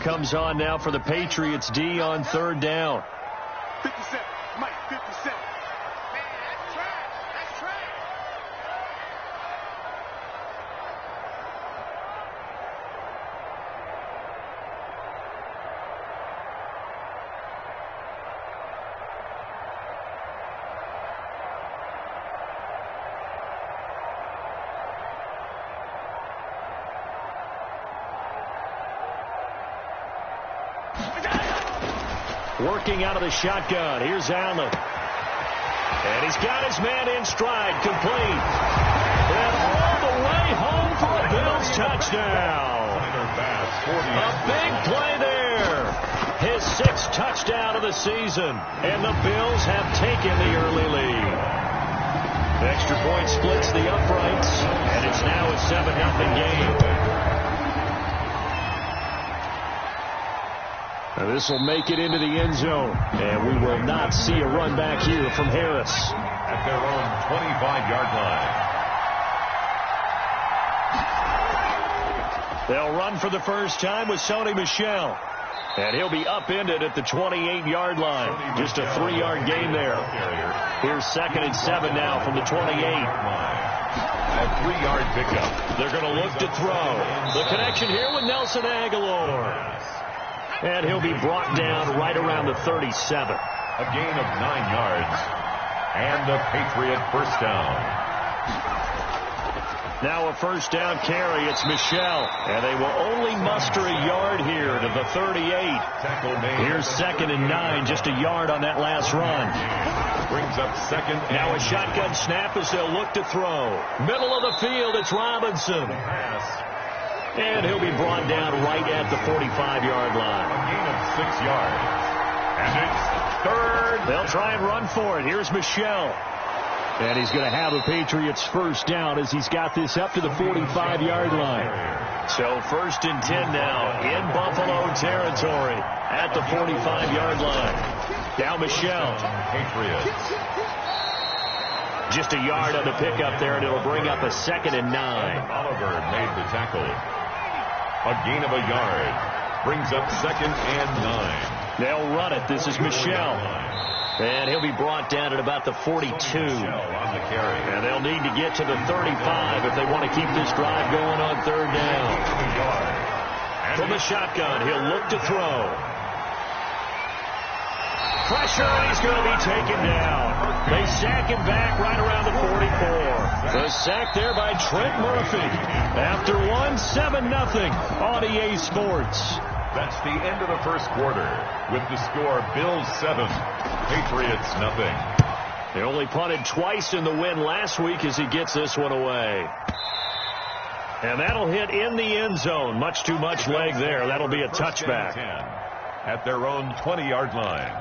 comes on now for the Patriots D on third down. 57, Mike, 57. Working out of the shotgun. Here's Allen. And he's got his man in stride. Complete. And all the way home for a Bills touchdown. A big play there. His 6th touchdown of the season. And the Bills have taken the early lead. The extra point splits the uprights. And it's now a 7-0 game. This will make it into the end zone, and we will not see a run back here from Harris. At their own 25-yard line. They'll run for the first time with Sony Michel, and he'll be upended at the 28-yard line. Just a 3-yard gain there. Here's 2nd and 7 now from the 28. A 3-yard pickup. They're going to look to throw. The connection here with Nelson Aguilar. And he'll be brought down right around the 37. A gain of 9 yards. And a Patriot first down. Now a first down carry. It's Michel. And they will only muster a yard here to the 38. Here's 2nd and 9. Just a yard on that last run. Brings up 2nd. Now a shotgun snap as they'll look to throw. Middle of the field. It's Robinson. And he'll be brought down right at the 45-yard line. A gain of 6 yards. And it's 3rd. They'll try and run for it. Here's Michel. And he's going to have a Patriots first down as he's got this up to the 45-yard line. So 1st and 10 now in Buffalo territory at the 45-yard line. Now Michel. Patriots. Just a yard on the pickup there, and it'll bring up a 2nd and 9. Oliver made the tackle. A gain of a yard. Brings up 2nd and 9. They'll run it. This is Michel. And he'll be brought down at about the 42. And they'll need to get to the 35 if they want to keep this drive going on 3rd down. From the shotgun, he'll look to throw. Pressure, and he's going to be taken down. They sack him back right around the 44. The sack there by Trent Murphy. After 7-0 on EA Sports. That's the end of the first quarter. With the score, Bills 7, Patriots 0. They only punted twice in the win last week as he gets this one away. And that'll hit in the end zone. Much too much leg there. That'll be a touchback. At their own 20-yard line.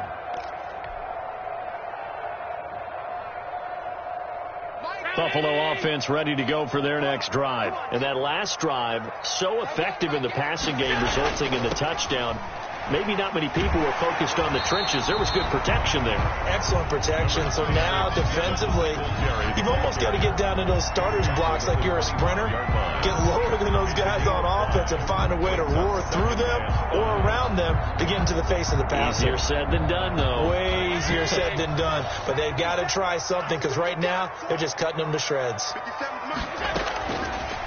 Buffalo offense ready to go for their next drive. And that last drive, so effective in the passing game, resulting in the touchdown. Maybe not many people were focused on the trenches. There was good protection there. Excellent protection. So now defensively, you've almost got to get down in those starters blocks like you're a sprinter. Get lower than those guys on offense and find a way to roar through them or around them to get into the face of the passer. Easier said than done, though. Way easier said than done. But they've got to try something because right now they're just cutting them to shreds.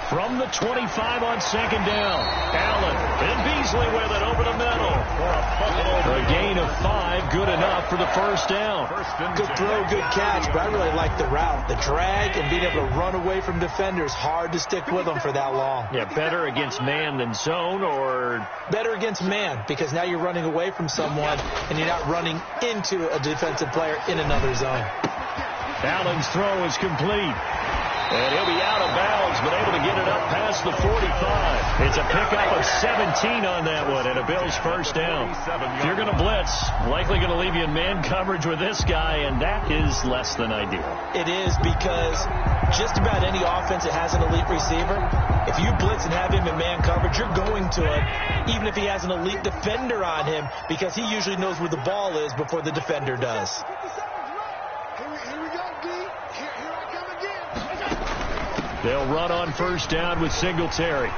From the 25 on 2nd down. Allen and Beasley with it over the middle. For a gain of 5, good enough for the first down. Good throw, good catch, but I really like the route. The drag and being able to run away from defenders. Hard to stick with them for that long. Yeah, better against man than zone, or? Better against man, because now you're running away from someone and you're not running into a defensive player in another zone. Allen's throw is complete. And he'll be out of bounds, but able to get it up past the 45. It's a pickup of 17 on that one, and a Bills first down. If you're going to blitz, likely going to leave you in man coverage with this guy, and that is less than ideal. It is, because just about any offense that has an elite receiver, if you blitz and have him in man coverage, you're going to it, even if he has an elite defender on him, because he usually knows where the ball is before the defender does. They'll run on first down with Singletary.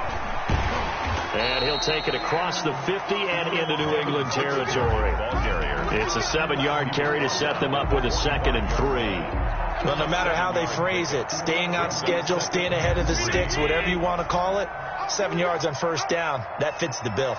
And he'll take it across the 50 and into New England territory. It's a 7-yard carry to set them up with a 2nd and 3. Well, no matter how they phrase it, staying on schedule, staying ahead of the sticks, whatever you want to call it, 7 yards on first down, that fits the bill.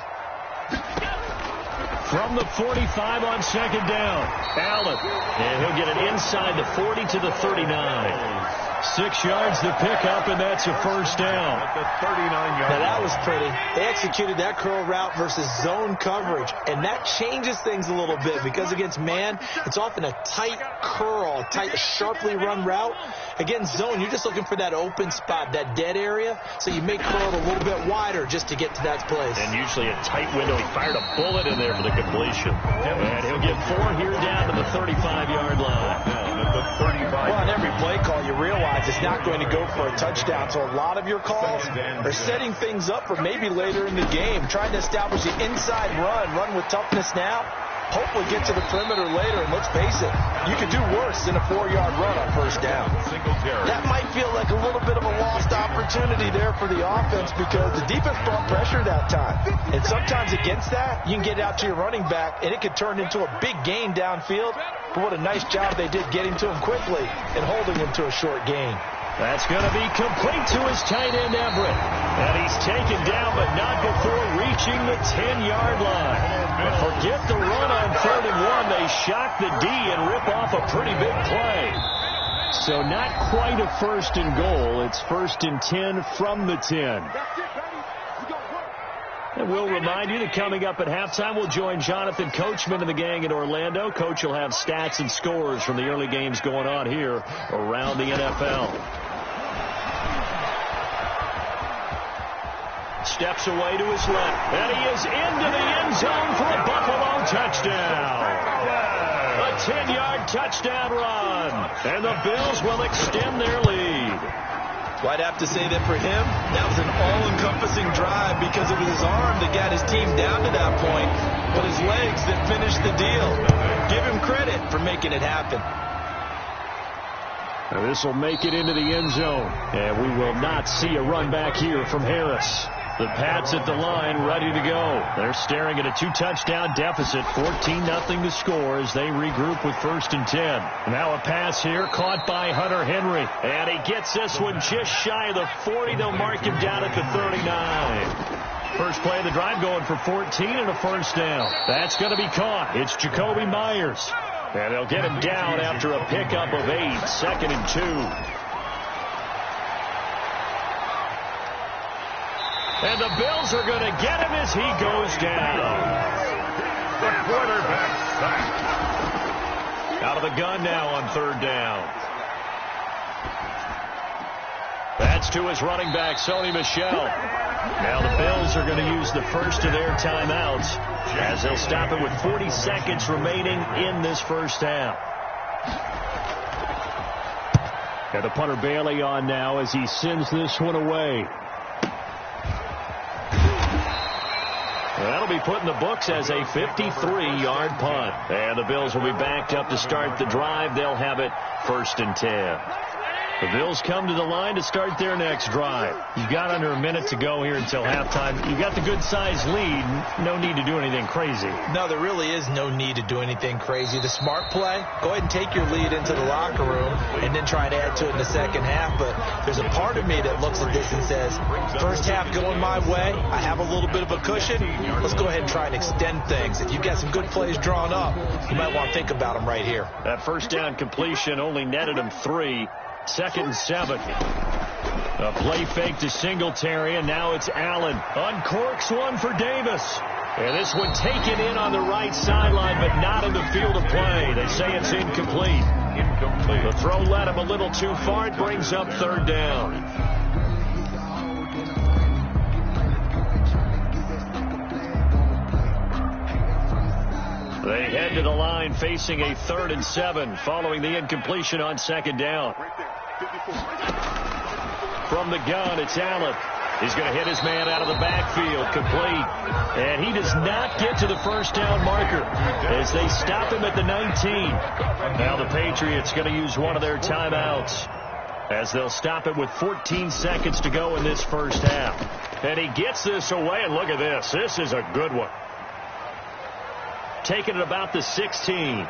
From the 45 on 2nd down, Allen. And he'll get it inside the 40 to the 39. 6 yards to pick up, and that's a first down. At the 39-yard Now, that was pretty. They executed that curl route versus zone coverage, and that changes things a little bit because against man, it's often a tight curl, a tight, sharply run route. Against zone, you're just looking for that open spot, that dead area, so you make curl a little bit wider just to get to that place. And usually a tight window. He fired a bullet in there for the completion. And he'll get 4 here down to the 35-yard line. At the 35. Well, on every play call, you realize it's not going to go for a touchdown. So a lot of your calls are setting things up for maybe later in the game, trying to establish the inside run with toughness now, hopefully get to the perimeter later. And let's face it, you could do worse than a 4-yard run on first down. That might feel like a little bit of a lost opportunity there for the offense because the defense brought pressure that time. And sometimes against that, you can get out to your running back, and it could turn into a big gain downfield. But what a nice job they did getting to him quickly and holding him to a short gain. That's going to be complete to his tight end, Everett. And he's taken down, but not before reaching the 10-yard line. But forget the run on 3rd and 1. They shock the D and rip off a pretty big play. So not quite a 1st and goal. It's 1st and 10 from the 10. And we'll remind you that coming up at halftime, we'll join Jonathan Coachman and the gang in Orlando. Coach will have stats and scores from the early games going on here around the NFL. Steps away to his left, and he is into the end zone for a Buffalo touchdown. A 10-yard touchdown run, and the Bills will extend their lead. Well, I'd have to say that for him, that was an all-encompassing drive because it was his arm that got his team down to that point, but his legs that finished the deal. Give him credit for making it happen. Now this will make it into the end zone, and we will not see a run back here from Harris. The Pats at the line ready to go. They're staring at a 2-touchdown deficit, 14-0 to score as they regroup with 1st and 10. Now a pass here caught by Hunter Henry. And he gets this one just shy of the 40. They'll mark him down at the 39. First play of the drive going for 14 and a first down. That's going to be caught. It's Jacoby Myers. And they'll get him down after a pickup of 8, 2nd and 2. And the Bills are going to get him as he goes down. The quarterback sacked. Out of the gun now on 3rd down. That's to his running back, Sony Michel. Now the Bills are going to use the first of their timeouts as they'll stop it with 40 seconds remaining in this first half. And the punter Bailey on now as he sends this one away. That'll be put in the books as a 53-yard punt. And the Bills will be backed up to start the drive. They'll have it 1st and 10. The Bills come to the line to start their next drive. You've got under a minute to go here until halftime. You've got the good-sized lead. No need to do anything crazy. No, there really is no need to do anything crazy. The smart play, go ahead and take your lead into the locker room and then try to add to it in the second half. But there's a part of me that looks at this and says, first half going my way, I have a little bit of a cushion. Let's go ahead and try and extend things. If you've got some good plays drawn up, you might want to think about them right here. That first down completion only netted him 3. 2nd and 7. A play fake to Singletary, and now it's Allen. Uncorks one for Davis. And this one taken in on the right sideline, but not in the field of play. They say it's incomplete. The throw led him a little too far. It brings up 3rd down. They head to the line facing a 3rd and 7 following the incompletion on 2nd down. From the gun, it's Allen. He's going to hit his man out of the backfield, complete. And he does not get to the first down marker as they stop him at the 19. Now the Patriots going to use one of their timeouts as they'll stop it with 14 seconds to go in this first half. And he gets this away, and look at this. This is a good one. Taking it about the 16.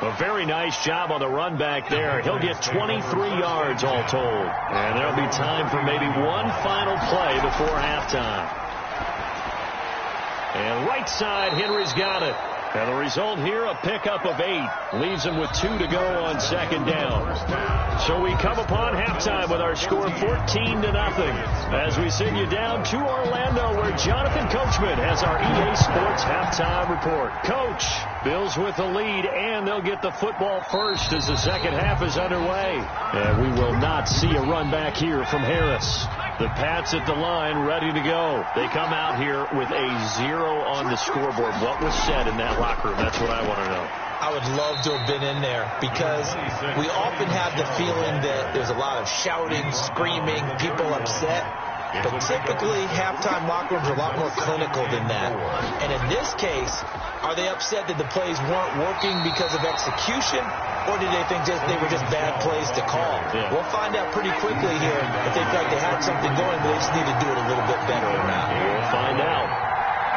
A very nice job on the run back there. He'll get 23 yards all told. And there'll be time for maybe one final play before halftime. And right side, Henry's got it. And the result here, a pickup of 8. Leaves him with 2 to go on second down. So we come upon halftime with our score 14-0 as we send you down to Orlando where Jonathan Coachman has our EA Sports halftime report. Coach, Bills with the lead, and they'll get the football first as the second half is underway. And we will not see a run back here from Harris. The Pats at the line ready to go. They come out here with a 0 on the scoreboard. What was said in that locker room? That's what I want to know. I would love to have been in there because we often have the feeling that there's a lot of shouting, screaming, people upset. But typically, halftime locker rooms are a lot more clinical than that. And in this case, are they upset that the plays weren't working because of execution, or did they think they were just bad plays to call? Yeah. We'll find out pretty quickly here if they felt like they had something going, but they just need to do it a little bit better or not. We'll find out.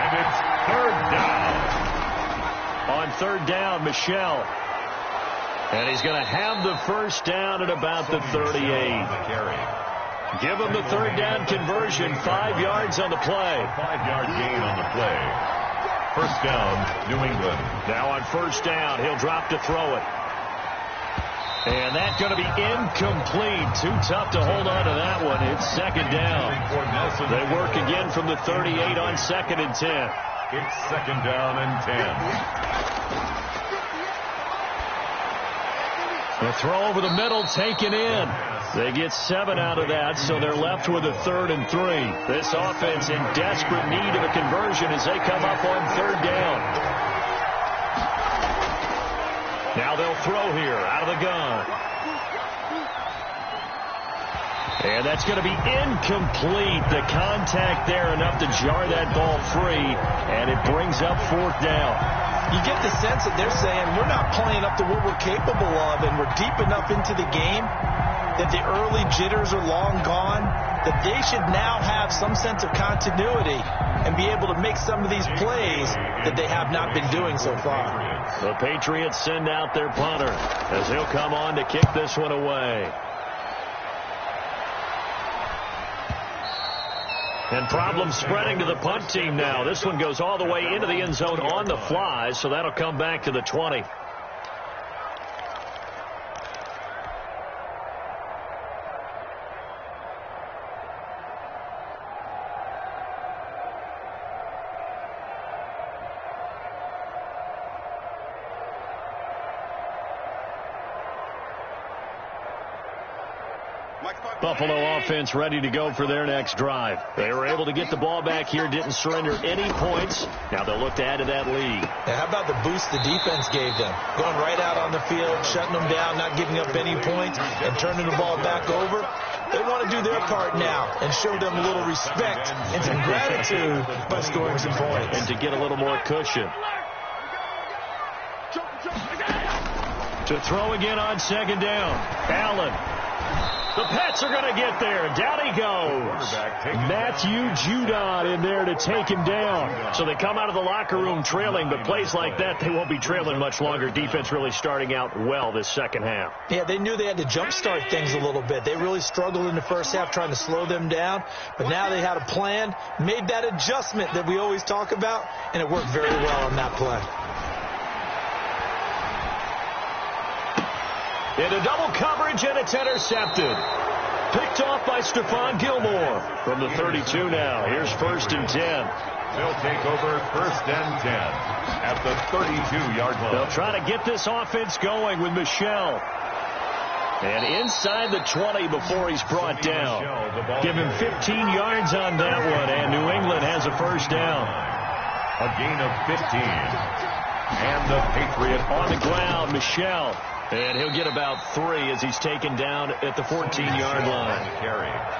And it's third down. On third down, Michel. And he's going to have the first down at about the 38. Give him the third down conversion. 5 yards on the play. 5-yard gain on the play. First down, New England. Now on first down, he'll drop to throw it. And that's going to be incomplete. Too tough to hold on to that one. It's second down. They work again from the 38 on second and 10. It's second down and 10. The throw over the middle taken in. They get 7 out of that, so they're left with a 3rd and 3. This offense in desperate need of a conversion as they come up on third down. Now they'll throw here out of the gun. And that's going to be incomplete. The contact there enough to jar that ball free, and it brings up 4th down. You get the sense that they're saying we're not playing up to what we're capable of, and we're deep enough into the game that the early jitters are long gone, that they should now have some sense of continuity and be able to make some of these plays that they have not been doing so far. The Patriots send out their punter as he'll come on to kick this one away. And problems spreading to the punt team now. This one goes all the way into the end zone on the fly, so that'll come back to the 20. Buffalo offense ready to go for their next drive. They were able to get the ball back here, didn't surrender any points. Now they'll look to add to that lead. Now, how about the boost the defense gave them? Going right out on the field, shutting them down, not giving up any points, and turning the ball back over. They want to do their part now and show them a little respect and some gratitude by scoring some points. And to get a little more cushion. To throw again on second down. Allen. The Pats are going to get there. Down he goes. Matthew Judon in there to take him down. So they come out of the locker room trailing, but plays like that, they won't be trailing much longer. Defense really starting out well this second half. Yeah, they knew they had to jumpstart things a little bit. They really struggled in the first half trying to slow them down, but now they had a plan, made that adjustment that we always talk about, and it worked very well on that play. Into double coverage, and it's intercepted. Picked off by Stephon Gilmore from the 32 now. Here's 1st and 10. They'll take over 1st and 10 at the 32-yard line. They'll try to get this offense going with Michel. And inside the 20 before he's brought down. Give him 15 yards on that one, and New England has a first down. A gain of 15. And the Patriot on the ground, Michel. And he'll get about 3 as he's taken down at the 14-yard line.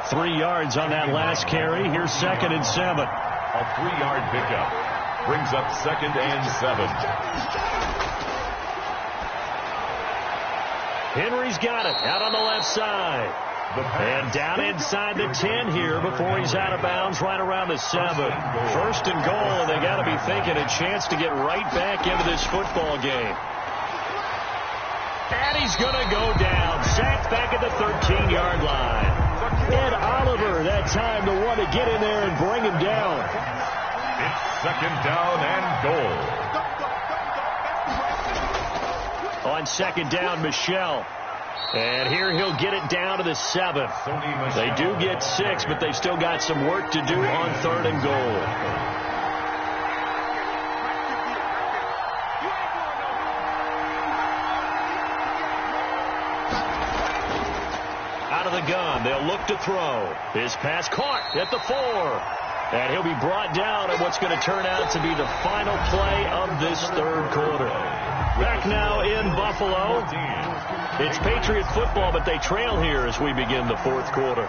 3 yards on that last carry. Here's 2nd and 7. A 3-yard pickup brings up 2nd and 7. Henry's got it out on the left side. And down inside the 10 here before he's out of bounds right around the 7. First and goal, and they got to be thinking a chance to get right back into this football game. And he's going to go down. Sacked back at the 13-yard line. Ed Oliver that time the one to get in there and bring him down. It's second down and goal. On second down, Michel. And here he'll get it down to the 7. They do get 6, but they've still got some work to do on third and goal. Out of the gun, they'll look to throw. His pass caught at the 4. And he'll be brought down at what's going to turn out to be the final play of this third quarter. Back now in Buffalo. It's Patriot football, but they trail here as we begin the fourth quarter.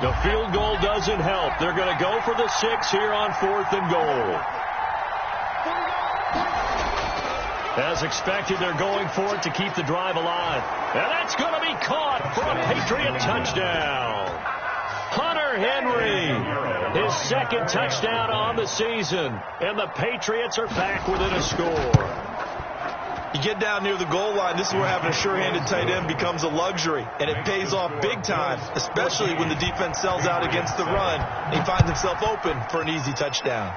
The field goal doesn't help. They're going to go for the 6 here on fourth and goal. As expected, they're going for it to keep the drive alive. And that's going to be caught for a Patriot touchdown. Hunter Henry, his second touchdown on the season. And the Patriots are back within a score. You get down near the goal line, this is where having a sure-handed tight end becomes a luxury, and it pays off big time, especially when the defense sells out against the run, and he finds himself open for an easy touchdown.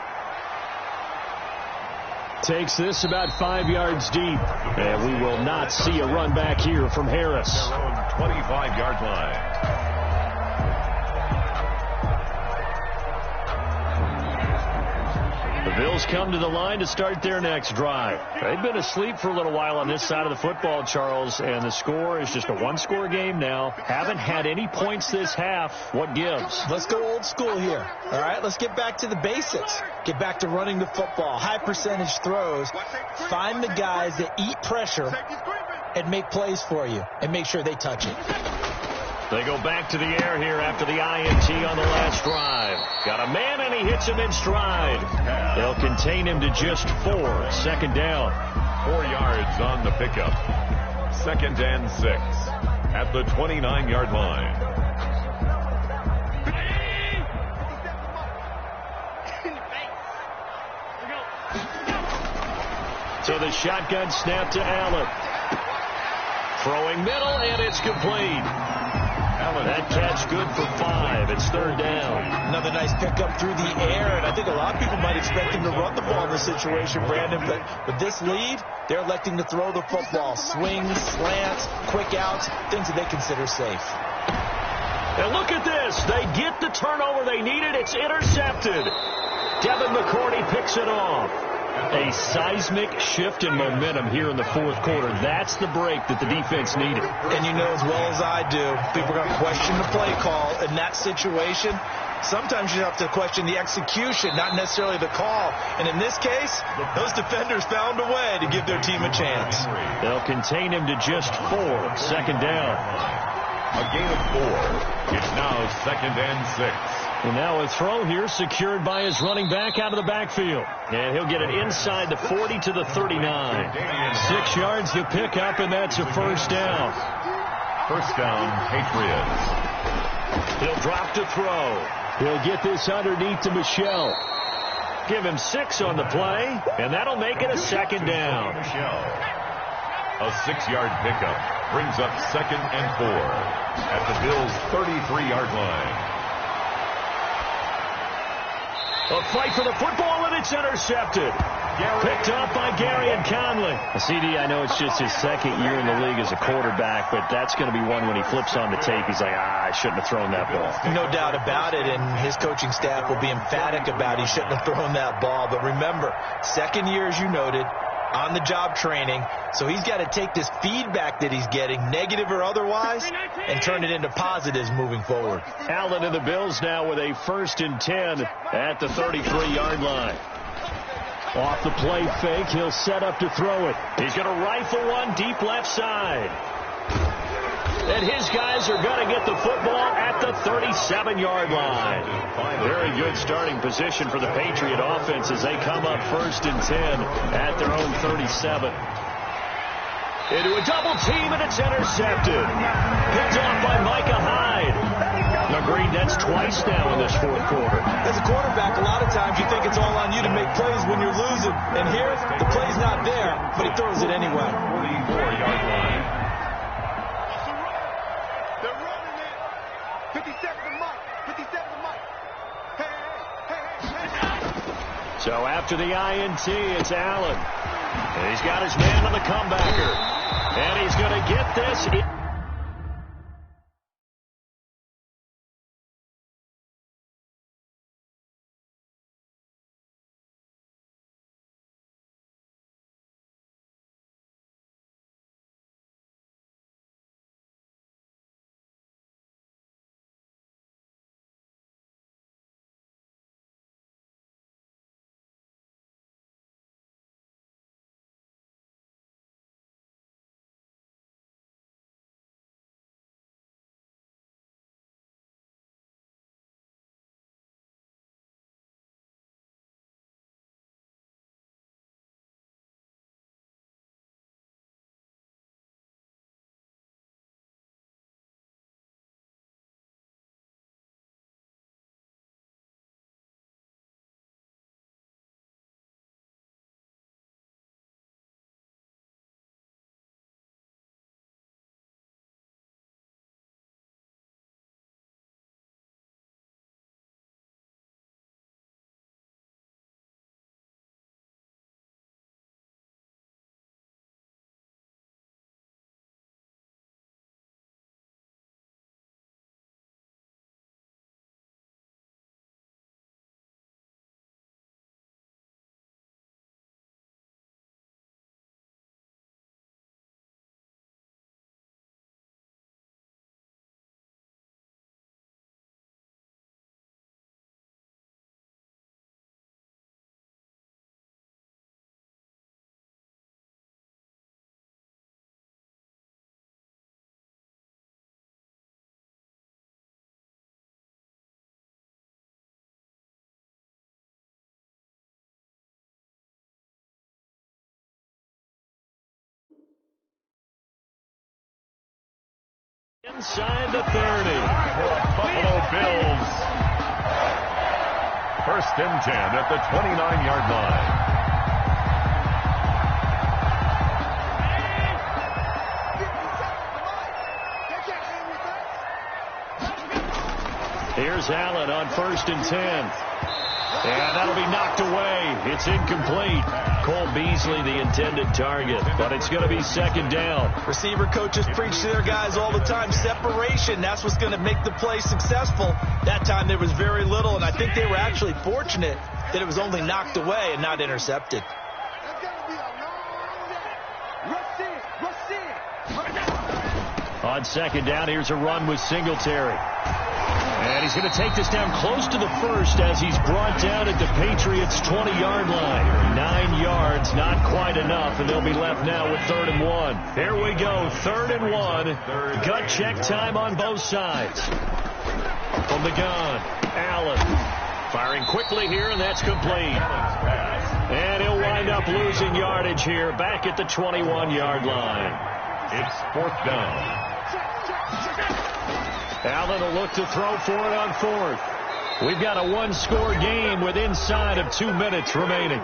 Takes this about 5 yards deep, and we will not see a run back here from Harris. Their own 25-yard line. The Bills come to the line to start their next drive. They've been asleep for a little while on this side of the football, Charles, and the score is just a one-score game now. Haven't had any points this half. What gives? Let's go old school here. All right, let's get back to the basics. Get back to running the football, high percentage throws. Find the guys that eat pressure and make plays for you and make sure they touch it. They go back to the air here after the INT on the last drive. Got a man, and he hits him in stride. They'll contain him to just 4. Second down. 4 yards on the pickup. Second and 6 at the 29-yard line. So the shotgun snap to Allen. Throwing middle, and it's complete. That catch good for 5. It's third down. Another nice pickup through the air, and I think a lot of people might expect him to run the ball in this situation, Brandon, but with this lead, they're electing to throw the football. Swings, slants, quick outs, things that they consider safe. And look at this. They get the turnover they needed. It's intercepted. Devin McCourty picks it off. A seismic shift in momentum here in the fourth quarter. That's the break that the defense needed. And you know as well as I do, people are going to question the play call in that situation. Sometimes you have to question the execution, not necessarily the call. And in this case, those defenders found a way to give their team a chance. They'll contain him to just 4. Second down. A gain of 4. It's now second and 6. And now a throw here secured by his running back out of the backfield. And he'll get it inside the 40 to the 39. 6 yards to pick up, and that's a first down. First down, Patriots. He'll drop to throw. He'll get this underneath to Michel. Give him 6 on the play, and that'll make it a second down. A 6-yard pickup brings up second and 4 at the Bills' 33-yard line. A fight for the football, and it's intercepted. Picked up by Garyon Conley. CD, I know it's just his second year in the league as a quarterback, but that's going to be one when he flips on the tape. He's like, I shouldn't have thrown that ball. No doubt about it, and his coaching staff will be emphatic about he shouldn't have thrown that ball. But remember, second year, as you noted, on-the-job training, so he's got to take this feedback that he's getting, negative or otherwise, and turn it into positives moving forward. Allen and the Bills now with a 1st and 10 at the 33-yard line. Off the play fake, he'll set up to throw it. He's going to rifle one deep left side. And his guys are going to get the football at the 37-yard line. Very good starting position for the Patriot offense as they come up 1st and 10 at their own 37. Into a double team, and it's intercepted. Picked off by Micah Hyde. Agreed, that's twice now in this fourth quarter. As a quarterback, a lot of times you think it's all on you to make plays when you're losing. And here, the play's not there, but he throws it anyway. 44-yard line. They're running it. 57 to Mike. 57 to Mike. Hey. So after the INT, it's Allen. And he's got his man on the comebacker. And he's going to get this. Inside the 30. Buffalo Bills. First and 10 at the 29-yard line. Here's Allen on first and 10. And that'll be knocked away. It's incomplete. Cole Beasley, the intended target, but it's going to be second down. Receiver coaches preach to their guys all the time. Separation, that's what's going to make the play successful. That time there was very little, and I think they were actually fortunate that it was only knocked away and not intercepted. On second down, here's a run with Singletary. And he's going to take this down close to the first as he's brought down at the Patriots' 20-yard line. 9 yards, not quite enough, and they'll be left now with 3rd and 1. Here we go, 3rd and 1. Gut check time on both sides. From the gun, Allen. Firing quickly here, and that's complete. And he'll wind up losing yardage here back at the 21-yard line. It's 4th down. Allen will look to throw for it on 4th. We've got a one-score game with inside of 2 minutes remaining.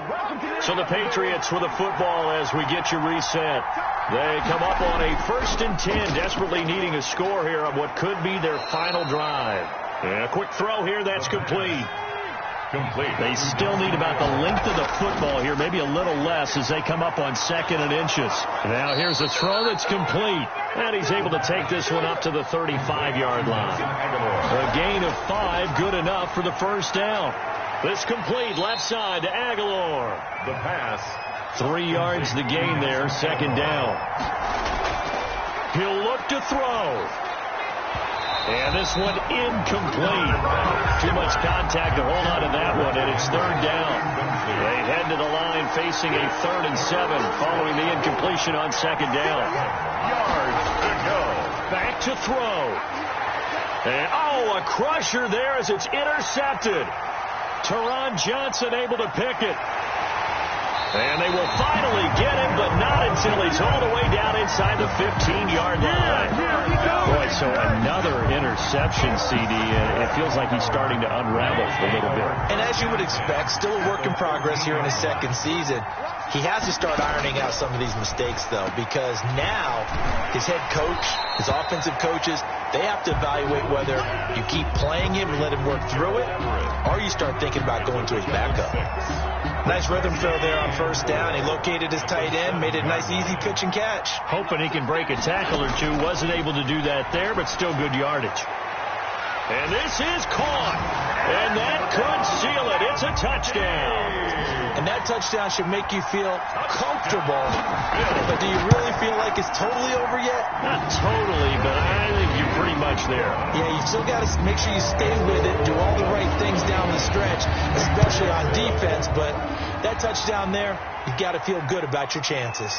So the Patriots with the football as we get you reset. They come up on a 1st and 10, desperately needing a score here on what could be their final drive. And a quick throw here, that's complete. They still need about the length of the football here, maybe a little less as they come up on 2nd and inches. Now here's a throw that's complete. And he's able to take this one up to the 35-yard line. A gain of 5, good enough for the first down. This complete, left side to Aguilar. The pass. 3 yards the gain there, 2nd down. He'll look to throw. And this one incomplete. Too much contact to hold on to that one, and it's 3rd down. They head to the line facing a 3rd and 7 following the incompletion on 2nd down. Yards to go. Back to throw. And, a crusher there as it's intercepted. Teron Johnson able to pick it. And they will finally get him, but not until he's all the way down inside the 15-yard line. Boy, so another interception, CD. It feels like he's starting to unravel a little bit. And as you would expect, still a work in progress here in his second season. He has to start ironing out some of these mistakes, though, because now his head coach, his offensive coaches, they have to evaluate whether you keep playing him and let him work through it, or you start thinking about going to his backup. Nice rhythm throw there on first down. He located his tight end, made it a nice, easy pitch and catch. Hoping he can break a tackle or two. Wasn't able to do that there, but still good yardage. And this is caught. And that could seal it. It's a touchdown. And that touchdown should make you feel comfortable. But do you really feel like it's totally over yet? Not totally, but I think you're pretty much there. Yeah, you still got to make sure you stay with it, do all the right things down the stretch, especially on defense. But that touchdown there, you've got to feel good about your chances.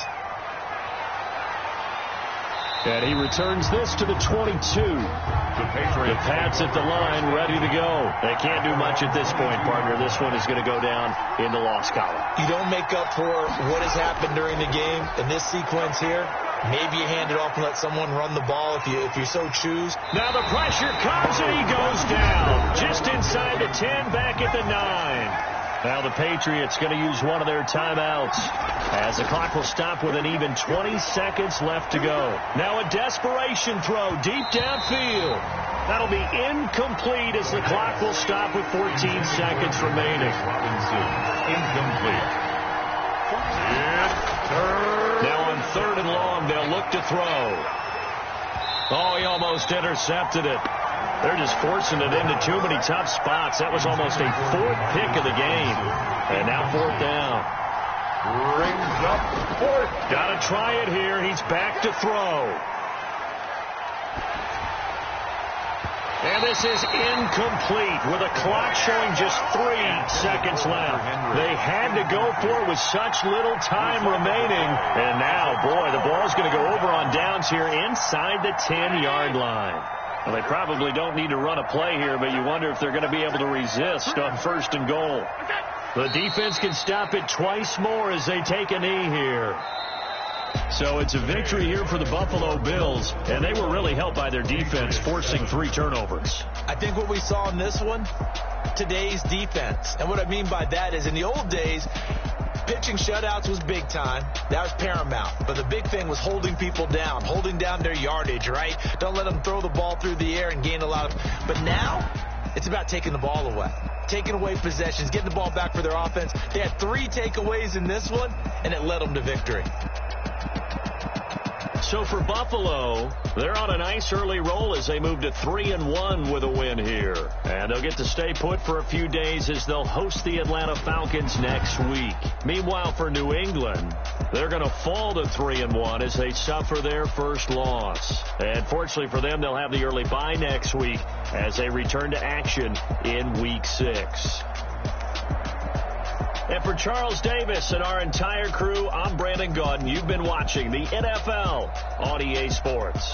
And he returns this to the 22. The Pats at the line, ready to go. They can't do much at this point, partner. This one is going to go down in the loss column. You don't make up for what has happened during the game in this sequence here. Maybe you hand it off and let someone run the ball if you so choose. Now the pressure comes and he goes down. Just inside the 10, back at the 9. Now the Patriots going to use one of their timeouts as the clock will stop with an even 20 seconds left to go. Now a desperation throw deep downfield. That'll be incomplete as the clock will stop with 14 seconds remaining. Incomplete. Now on 3rd and long, they'll look to throw. Oh, he almost intercepted it. They're just forcing it into too many tough spots. That was almost a 4th pick of the game. And now 4th down. Brings up 4th. Got to try it here. He's back to throw. And this is incomplete with a clock showing just 3 seconds left. They had to go for it with such little time remaining. And now, boy, the ball's going to go over on downs here inside the 10-yard line. Well, they probably don't need to run a play here, but you wonder if they're going to be able to resist on 1st and goal. The defense can stop it twice more as they take a knee here. So it's a victory here for the Buffalo Bills, and they were really helped by their defense, forcing 3 turnovers. I think what we saw in this one, today's defense. And what I mean by that is in the old days, pitching shutouts was big time. That was paramount. But the big thing was holding people down, holding down their yardage, right? Don't let them throw the ball through the air and gain a lot of... But now, it's about taking the ball away. Taking away possessions, getting the ball back for their offense. They had 3 takeaways in this one, and it led them to victory. So for Buffalo, they're on a nice early roll as they move to 3-1 with a win here. And they'll get to stay put for a few days as they'll host the Atlanta Falcons next week. Meanwhile, for New England, they're going to fall to 3-1 as they suffer their first loss. And fortunately for them, they'll have the early bye next week as they return to action in Week 6. And for Charles Davis and our entire crew, I'm Brandon Gaudin. You've been watching the NFL on EA Sports.